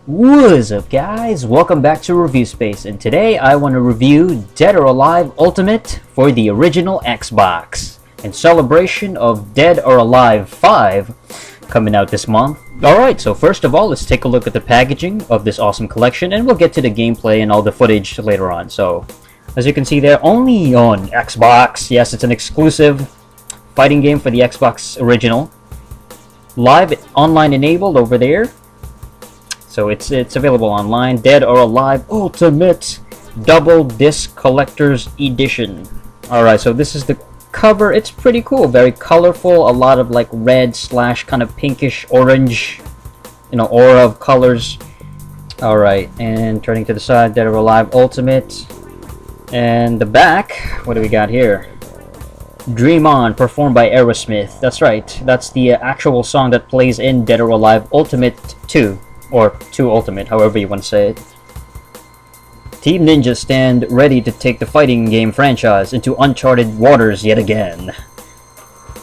What's up guys, welcome back to TheReviewSpace, and today I want to review Dead or Alive Ultimate for the original Xbox, in celebration of Dead or Alive 5 coming out this month. Alright, so first of all, let's take a look at the packaging of this awesome collection, and we'll get to the gameplay and all the footage later on. So, as you can see there, only on Xbox. Yes, it's an exclusive fighting game for the Xbox original. Live online enabled over there. So it's available online. Dead or Alive Ultimate Double Disc Collector's Edition. Alright, so this is the cover. It's pretty cool, very colorful, a lot of like red slash kind of pinkish orange, aura of colors. Alright, and turning to the side, Dead or Alive Ultimate. And the back, what do we got here? Dream On, performed by Aerosmith. That's right, that's the actual song that plays in Dead or Alive Ultimate 2. Or 2 Ultimate, however you want to say it. Team Ninja stand ready to take the fighting game franchise into uncharted waters yet again.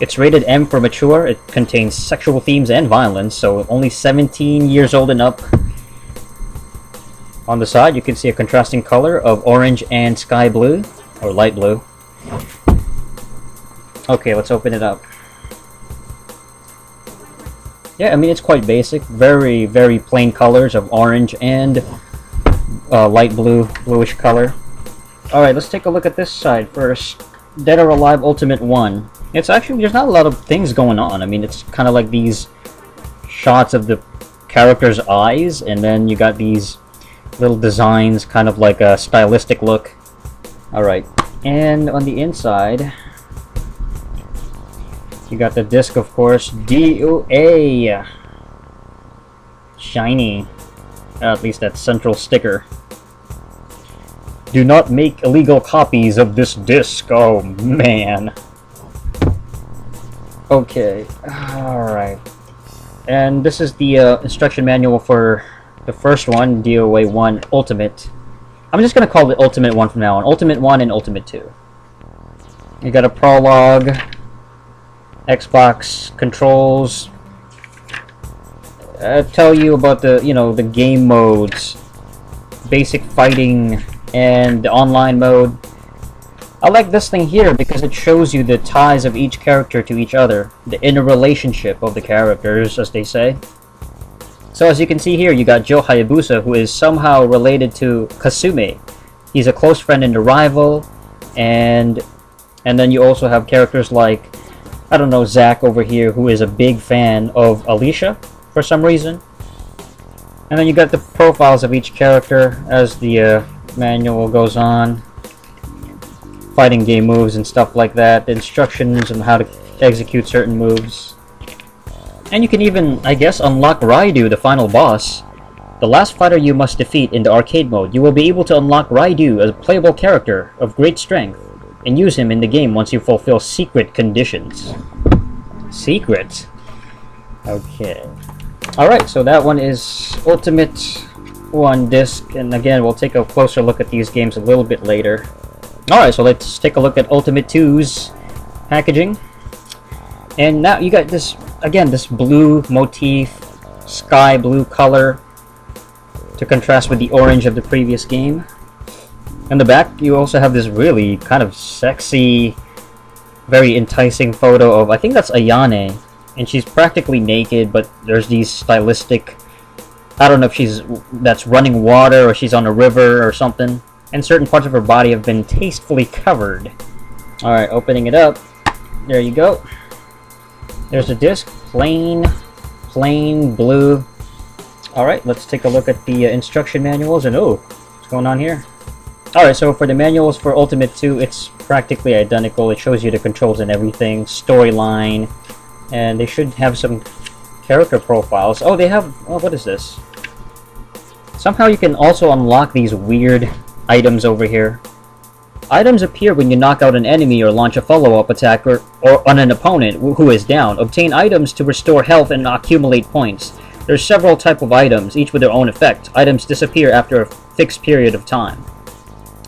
It's rated M for mature. It contains sexual themes and violence, so only 17 years old and up. On the side, you can see a contrasting color of orange and sky blue, or light blue. Okay, let's open it up. Yeah, I mean, it's quite basic. Very, very plain colors of orange and light blue, bluish color. Alright, let's take a look at this side first. Dead or Alive Ultimate 1. It's actually, there's not a lot of things going on. I mean, it's kind of like these shots of the character's eyes, and then you got these little designs, kind of like a stylistic look. Alright, and on the inside, you got the disc, of course. DOA! Shiny. At least that central sticker. Do not make illegal copies of this disc. Oh, man. Okay. Alright. And this is the instruction manual for the first one, DOA 1 Ultimate. I'm just going to call it Ultimate 1 from now on. Ultimate 1 and Ultimate 2. You got a prologue. Xbox controls. Tell you about the the game modes, basic fighting, and the online mode. I like this thing here because it shows you the ties of each character to each other, the inner relationship of the characters, as they say. So as you can see here, you got Joe Hayabusa, who is somehow related to Kasumi. He's a close friend and a rival, and then you also have characters like, I don't know, Zack over here, who is a big fan of Alicia for some reason. And then you got the profiles of each character as the manual goes on. Fighting game moves and stuff like that. The instructions on how to execute certain moves. And you can even, I guess, unlock Raidu, the final boss. The last fighter you must defeat in the arcade mode. You will be able to unlock Raidu as a playable character of great strength, and use him in the game once you fulfill secret conditions. Secret? Okay. Alright, so that one is Ultimate 1 disc, and again, we'll take a closer look at these games a little bit later. Alright, so let's take a look at Ultimate 2's packaging. And now you got this, again, this blue motif, sky blue color, to contrast with the orange of the previous game. In the back, you also have this really kind of sexy, very enticing photo of, I think that's Ayane, and she's practically naked, but there's these stylistic, I don't know if that's running water or she's on a river or something, and certain parts of her body have been tastefully covered. Alright, opening it up, there you go. There's the disc, plain blue. Alright, let's take a look at the instruction manuals, and oh, what's going on here? Alright, so for the manuals for Ultimate 2, it's practically identical. It shows you the controls and everything, storyline, and they should have some character profiles. Oh, they have, oh, what is this? Somehow you can also unlock these weird items over here. Items appear when you knock out an enemy or launch a follow-up attack or on an opponent who is down. Obtain items to restore health and accumulate points. There's several types of items, each with their own effect. Items disappear after a fixed period of time.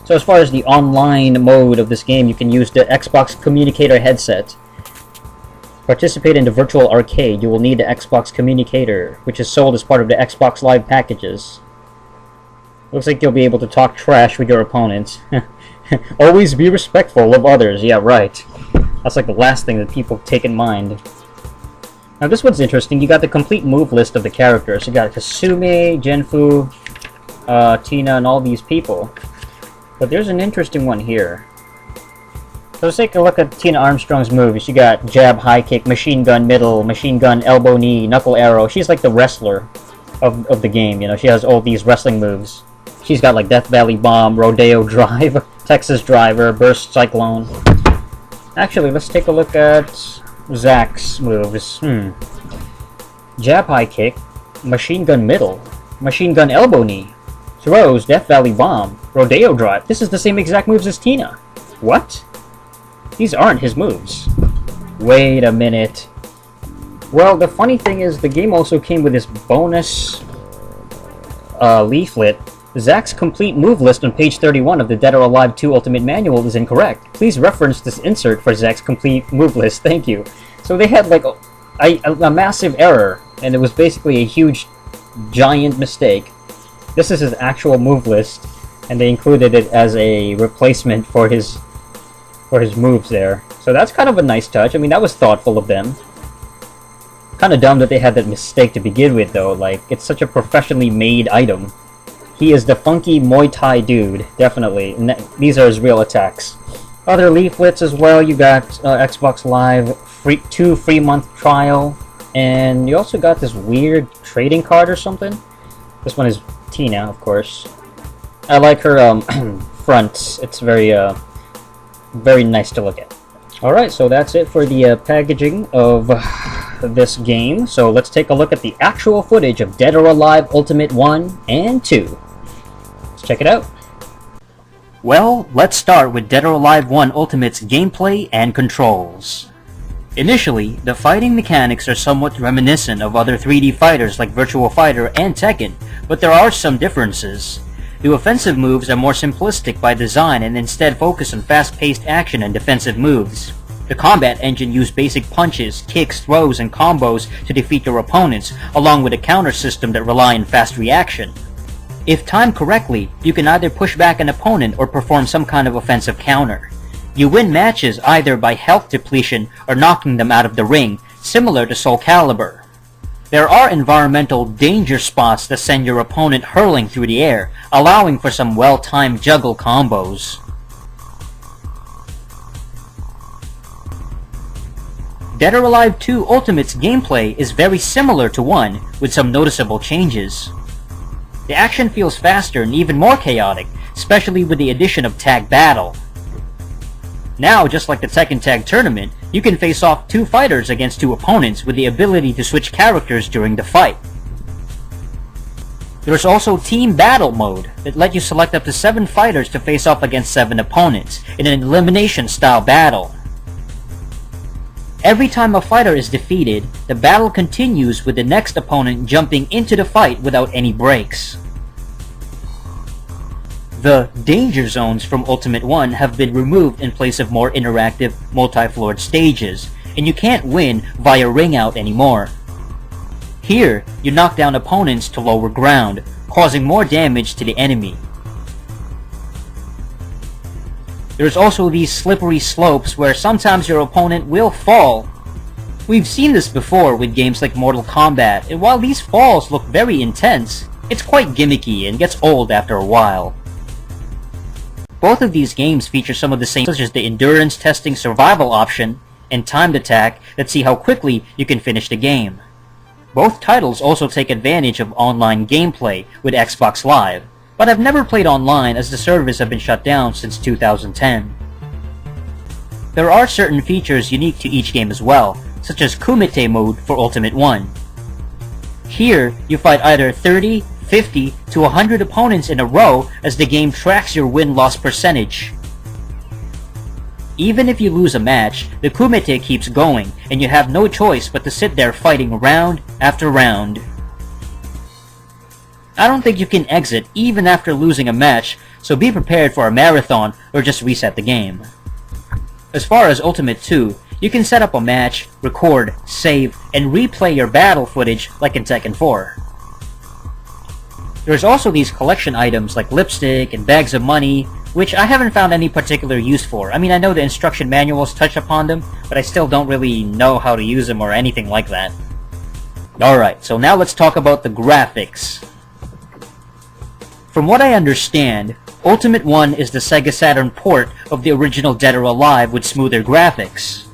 So as far as the online mode of this game, you can use the Xbox Communicator headset. Participate in the virtual arcade. You will need the Xbox communicator, which is sold as part of the Xbox Live packages. Looks like you'll be able to talk trash with your opponents. Always be respectful of others. Yeah, right. That's like the last thing that people take in mind. Now this one's interesting. You got the complete move list of the characters. You got Kasumi, Genfu, Tina, and all these people. But there's an interesting one here. So let's take a look at Tina Armstrong's moves. You got jab, high kick, machine gun, middle, machine gun, elbow, knee, knuckle, arrow. She's like the wrestler of the game, you know. She has all these wrestling moves. She's got like Death Valley Bomb, Rodeo Drive, Texas Driver, Burst Cyclone. Actually, let's take a look at Zack's moves. Jab, high kick, machine gun, middle, machine gun, elbow, knee, throws, Death Valley Bomb, Rodeo Drive. This is the same exact moves as Tina. What? These aren't his moves. Wait a minute. Well, the funny thing is, the game also came with this bonus leaflet. Zack's complete move list on page 31 of the Dead or Alive 2 Ultimate Manual is incorrect. Please reference this insert for Zack's complete move list. Thank you. So they had like a massive error, and it was basically a huge, giant mistake. This is his actual move list, and they included it as a replacement for his moves there. So that's kind of a nice touch. I mean, that was thoughtful of them. Kind of dumb that they had that mistake to begin with, though. Like, it's such a professionally made item. He is the funky Muay Thai dude, definitely. And these are his real attacks. Other leaflets as well. You got Xbox Live 2 free month trial, and you also got this weird trading card or something. This one is Tina, of course. I like her front. It's very nice to look at. Alright, so that's it for the packaging of this game. So let's take a look at the actual footage of Dead or Alive Ultimate 1 and 2. Let's check it out. Well, let's start with Dead or Alive 1 Ultimate's gameplay and controls. Initially, the fighting mechanics are somewhat reminiscent of other 3D fighters like Virtua Fighter and Tekken, but there are some differences. The offensive moves are more simplistic by design and instead focus on fast-paced action and defensive moves. The combat engine used basic punches, kicks, throws, and combos to defeat your opponents, along with a counter system that rely on fast reaction. If timed correctly, you can either push back an opponent or perform some kind of offensive counter. You win matches either by health depletion or knocking them out of the ring, similar to Soul Calibur. There are environmental danger spots that send your opponent hurling through the air, allowing for some well-timed juggle combos. Dead or Alive 2 Ultimate's gameplay is very similar to 1, with some noticeable changes. The action feels faster and even more chaotic, especially with the addition of Tag Battle. Now, just like the Tekken Tag Tournament, you can face off 2 fighters against 2 opponents with the ability to switch characters during the fight. There's also Team Battle mode that lets you select up to 7 fighters to face off against 7 opponents in an elimination style battle. Every time a fighter is defeated, the battle continues with the next opponent jumping into the fight without any breaks. The danger zones from Ultimate 1 have been removed in place of more interactive, multi-floored stages, and you can't win via ring out anymore. Here, you knock down opponents to lower ground, causing more damage to the enemy. There's also these slippery slopes where sometimes your opponent will fall. We've seen this before with games like Mortal Kombat, and while these falls look very intense, it's quite gimmicky and gets old after a while. Both of these games feature some of the same, such as the endurance testing survival option and timed attack that see how quickly you can finish the game. Both titles also take advantage of online gameplay with Xbox Live, but I've never played online as the servers have been shut down since 2010. There are certain features unique to each game as well, such as Kumite mode for Ultimate 1. Here, you fight either 30, 50 to 100 opponents in a row as the game tracks your win-loss percentage. Even if you lose a match, the Kumite keeps going, and you have no choice but to sit there fighting round after round. I don't think you can exit even after losing a match, so be prepared for a marathon or just reset the game. As far as Ultimate 2, You can set up a match, record, save, and replay your battle footage like in Tekken 4. There's also these collection items like lipstick and bags of money, which I haven't found any particular use for. I mean, I know the instruction manuals touch upon them, but I still don't really know how to use them or anything like that. Alright, so now let's talk about the graphics. From what I understand, Ultimate 1 is the Sega Saturn port of the original Dead or Alive with smoother graphics.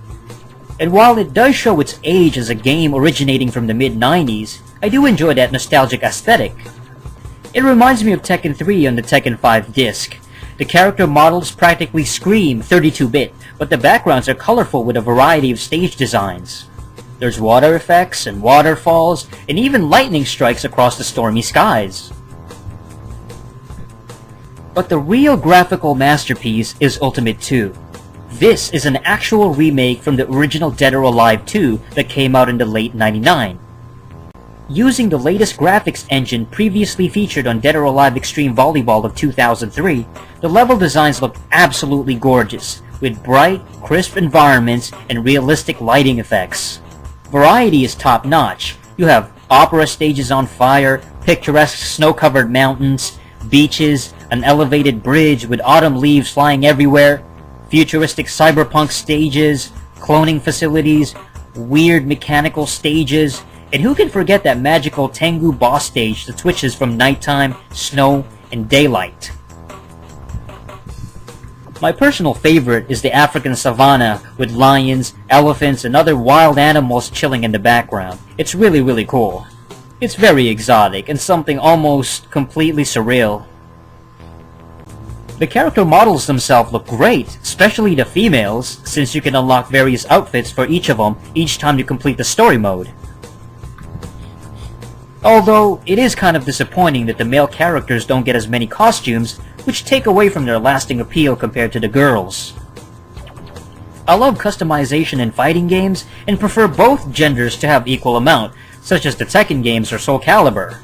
And while it does show its age as a game originating from the mid-90s, I do enjoy that nostalgic aesthetic. It reminds me of Tekken 3 on the Tekken 5 disc. The character models practically scream 32-bit, but the backgrounds are colorful with a variety of stage designs. There's water effects and waterfalls, and even lightning strikes across the stormy skies. But the real graphical masterpiece is Ultimate 2. This is an actual remake from the original Dead or Alive 2 that came out in the late '99. Using the latest graphics engine previously featured on Dead or Alive Extreme Volleyball of 2003, the level designs look absolutely gorgeous, with bright, crisp environments and realistic lighting effects. Variety is top-notch. You have opera stages on fire, picturesque snow-covered mountains, beaches, an elevated bridge with autumn leaves flying everywhere, futuristic cyberpunk stages, cloning facilities, weird mechanical stages, and who can forget that magical Tengu boss stage that switches from nighttime, snow, and daylight. My personal favorite is the African savanna with lions, elephants, and other wild animals chilling in the background. It's really cool. It's very exotic and something almost completely surreal. The character models themselves look great, especially the females, since you can unlock various outfits for each of them each time you complete the story mode. Although, it is kind of disappointing that the male characters don't get as many costumes, which take away from their lasting appeal compared to the girls. I love customization in fighting games, and prefer both genders to have equal amount, such as the Tekken games or Soul Calibur.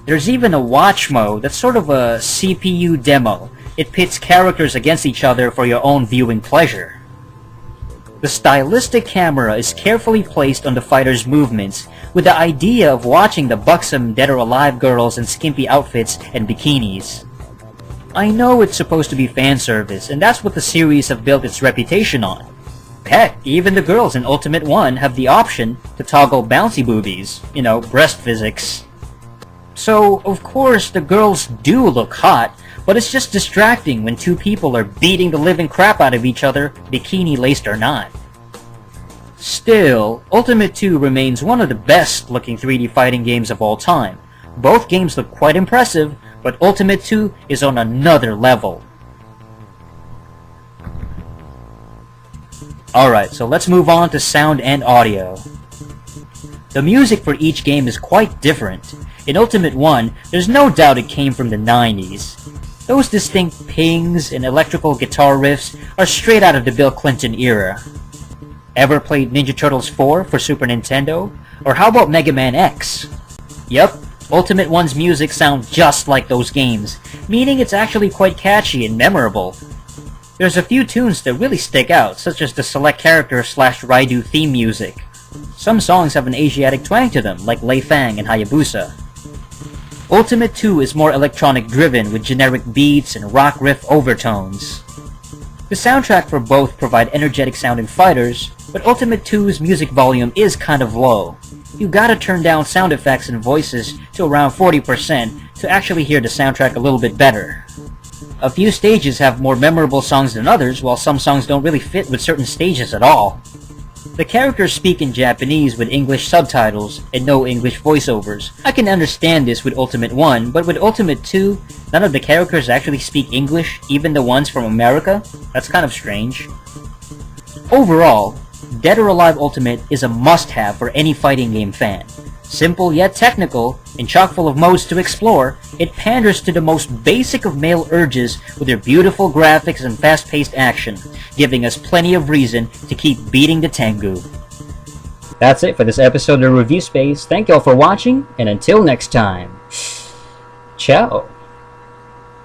There's even a watch mode that's sort of a CPU demo. It pits characters against each other for your own viewing pleasure. The stylistic camera is carefully placed on the fighter's movements, with the idea of watching the buxom Dead or Alive girls in skimpy outfits and bikinis. I know it's supposed to be fan service, and that's what the series have built its reputation on. Heck, even the girls in Ultimate 1 have the option to toggle bouncy boobies, you know, breast physics. So, of course, the girls do look hot, but it's just distracting when two people are beating the living crap out of each other, bikini-laced or not. Still, Ultimate 2 remains one of the best looking 3D fighting games of all time. Both games look quite impressive, but Ultimate 2 is on another level. Alright, so let's move on to sound and audio. The music for each game is quite different. In Ultimate 1, there's no doubt it came from the 90s. Those distinct pings and electrical guitar riffs are straight out of the Bill Clinton era. Ever played Ninja Turtles 4 for Super Nintendo? Or how about Mega Man X? Yep, Ultimate 1's music sounds just like those games, meaning it's actually quite catchy and memorable. There's a few tunes that really stick out, such as the Select Character / Raidu theme music. Some songs have an Asiatic twang to them, like Leifang and Hayabusa. Ultimate 2 is more electronic driven with generic beats and rock riff overtones. The soundtrack for both provide energetic sounding fighters, but Ultimate 2's music volume is kind of low. You gotta turn down sound effects and voices to around 40% to actually hear the soundtrack a little bit better. A few stages have more memorable songs than others, while some songs don't really fit with certain stages at all. The characters speak in Japanese with English subtitles and no English voiceovers. I can understand this with Ultimate 1, but with Ultimate 2, none of the characters actually speak English, even the ones from America? That's kind of strange. Overall, Dead or Alive Ultimate is a must-have for any fighting game fan. Simple yet technical, and chock full of modes to explore, it panders to the most basic of male urges with their beautiful graphics and fast-paced action, giving us plenty of reason to keep beating the Tengu. That's it for this episode of Review Space. Thank y'all for watching, and until next time, ciao!